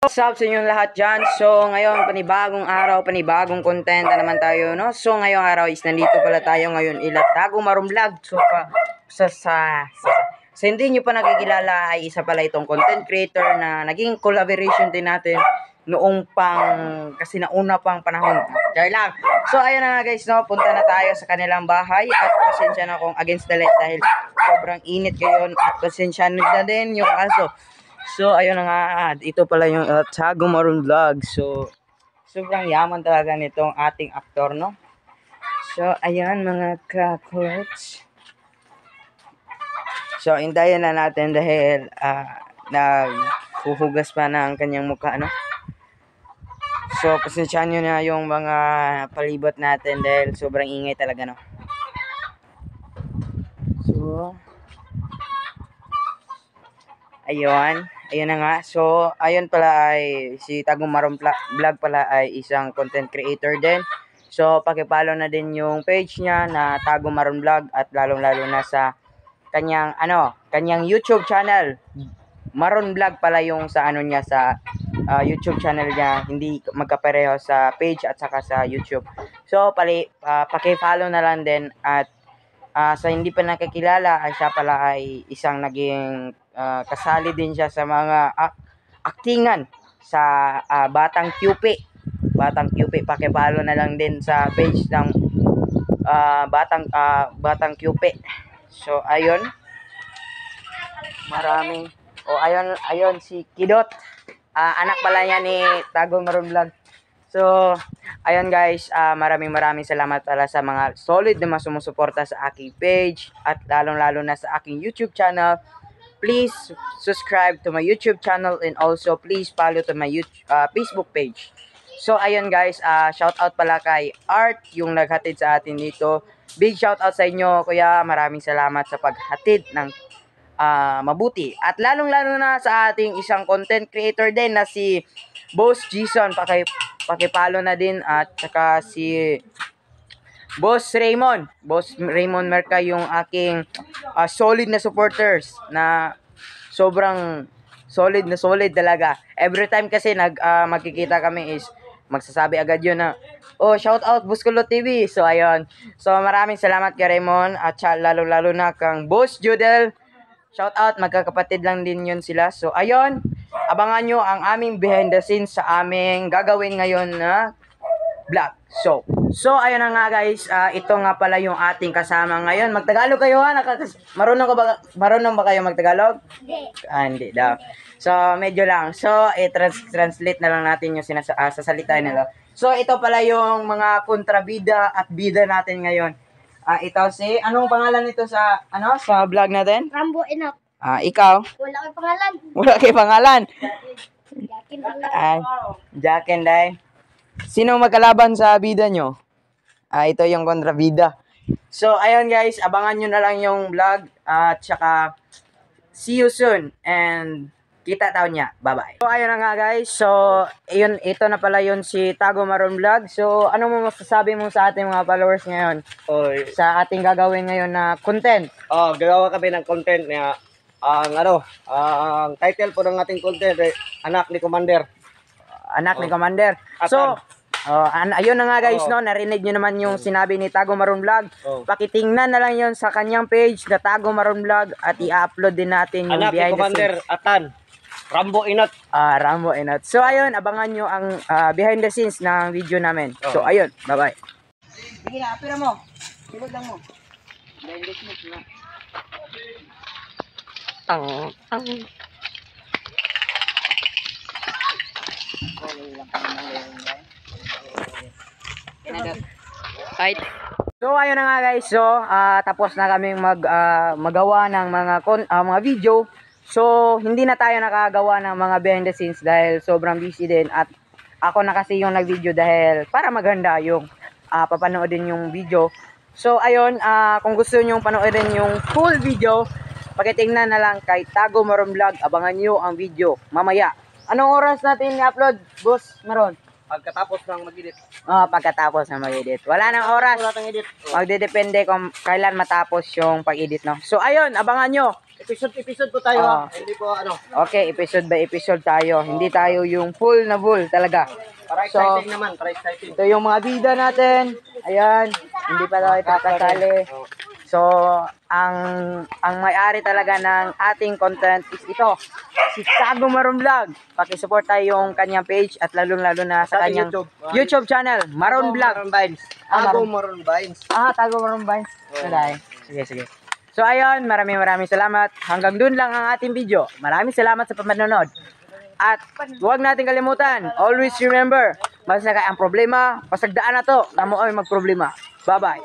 What's up sa inyong lahat dyan? So, ngayon, panibagong araw, panibagong content na naman tayo, no? So, ngayong araw is nandito pala tayo ngayon Tago Maroon Vlog. So, sa hindi nyo pa nakikilala ay isa pala itong content creator na naging collaboration din natin noong kasi nauna pang panahon. Kaya lang. So, ayun na nga guys, no? Punta na tayo sa kanilang bahay at pasensya na akong against the light dahil sobrang init ngayon at pasensya na din yung aso. So, ayun na nga, ito pala yung Tago Maroon Vlog. So, sobrang yaman talaga nitong ating aktor, no? So, ayan mga ka-coach. So, hintayin na natin dahil naghuhugas pa na ang kanyang mukha, no? So, pasensyahan nyo na yung mga palibot natin dahil sobrang ingay talaga, no? So, ayun na nga. So, ayun pala ay si Tago Maroon Vlog pala ay isang content creator din. So, paki-follow na din yung page niya na Tago Maroon Vlog at lalong-lalo na sa kanyang YouTube channel. Maroon Vlog pala yung sa niya sa YouTube channel niya, hindi magkapareho sa page at saka sa YouTube. So, paki-follow na lang din at sa hindi pa nakakilala ay siya pala ay isang naging kasali din siya sa mga aktingan sa Batang QP. Paki-follow na lang din sa page ng Batang QP. So ayun. Maraming ayun si Kidot. Anak pala niya ni Tago Maroon Vlog. So, ayun guys, maraming salamat pala sa mga solid na sumusuporta sa aking page at lalong-lalo na sa aking YouTube channel. Please subscribe to my YouTube channel and also please follow to my Facebook page. So, ayun guys, shout out pala kay Art yung naghatid sa atin dito. Big shout out sa inyo, kuya. Maraming salamat sa paghatid ng mabuti. At lalong-lalo na sa ating isang content creator din na si Boss Jason, paki-follow na din at saka si Boss Raymond Merca yung aking solid na supporters na sobrang solid talaga. Every time kasi magkikita kami is magsasabi agad yun na shout out Boss Kulot TV. So ayun. So maraming salamat kay Raymond at lalo na kang Boss Judel. Shout out, magkakapatid lang din yun sila. So ayun, abangan nyo ang aming behind the scenes sa aming gagawin ngayon na vlog. So ayun na nga guys, ito nga pala yung ating kasama ngayon. Magtagalog kayo ha? Marunong ba kayo magtagalog? Hindi daw. So medyo lang. So translate na lang natin yung sasalitain nila. So ito pala yung mga kontrabida at bida natin ngayon. Ito anong pangalan nito sa vlog natin? Rambo Enoch. Ikaw? Wala kay pangalan. Jack and Day. Sino magkalaban sa bida nyo? Ito yung kontrabida. So, ayun guys, abangan nyo na lang yung vlog at saka see you soon and kita taon niya. Bye-bye. So, ayun na nga guys. So, ito na pala yun si Tago Maroon Vlog. So, ano mo masasabi mo sa ating mga followers ngayon? Sa ating gagawin ngayon na content? Gagawa kami ng content na ang title po ng ating content ay Anak ni Commander. Anak ni Commander. So, ayun na nga guys, no, narinig nyo naman yung sinabi ni Tago Maroon Vlog. Pakitingnan na lang yun sa kanyang page na Tago Maroon Vlog at i-upload din natin yung Anak ni Commander Atan. Rambo Enoch. Rambo Enoch. So ayun, abangan nyo ang behind the scenes ng video namin. So ayun, bye-bye. Sige na, apira mo. Silod lang mo. Behind the scenes na. Right. So ayun na nga guys. So tapos na kaming magawa ng mga video. So hindi na tayo nakagawa ng mga behind the scenes dahil sobrang busy din at ako na kasi yung nag-video dahil para maganda yung papanoodin yung video. So ayun, kung gusto niyo panoorin yung full video, pakitingnan na lang kay Tago Maroon Vlog. Abangan niyo ang video mamaya. Anong oras natin i-upload, Boss Maroon? Pagkatapos ng mag-edit. Pagkatapos ng mag-edit. Wala nang oras. Magdedepende kung kailan matapos yung pag-edit, no? So ayun, abangan nyo. Episode po tayo Ah. Hindi po ano. Okay, episode by episode tayo. Hindi tayo yung full na full talaga. Para So, exciting naman, para exciting. ito yung mga bida natin. Ayan, hindi pa tayo kakasali. So, ang may-ari talaga ng ating content is ito, si Tago Maroon Vlog. Paki-support tayo yung kanyang page at lalong-lalo na sa Sa ating kanyang YouTube. YouTube channel, Maroon Vlog. Maroon Vines. Maroon. Maroon Vines. Tago Maroon Vines. Sige, sige. So, ayun, maraming salamat. Hanggang dun lang ang ating video. Maraming salamat sa panonood. At huwag natin kalimutan, always remember, basta ang problema, pasagdaan na to, na mo ay magproblema. Bye-bye.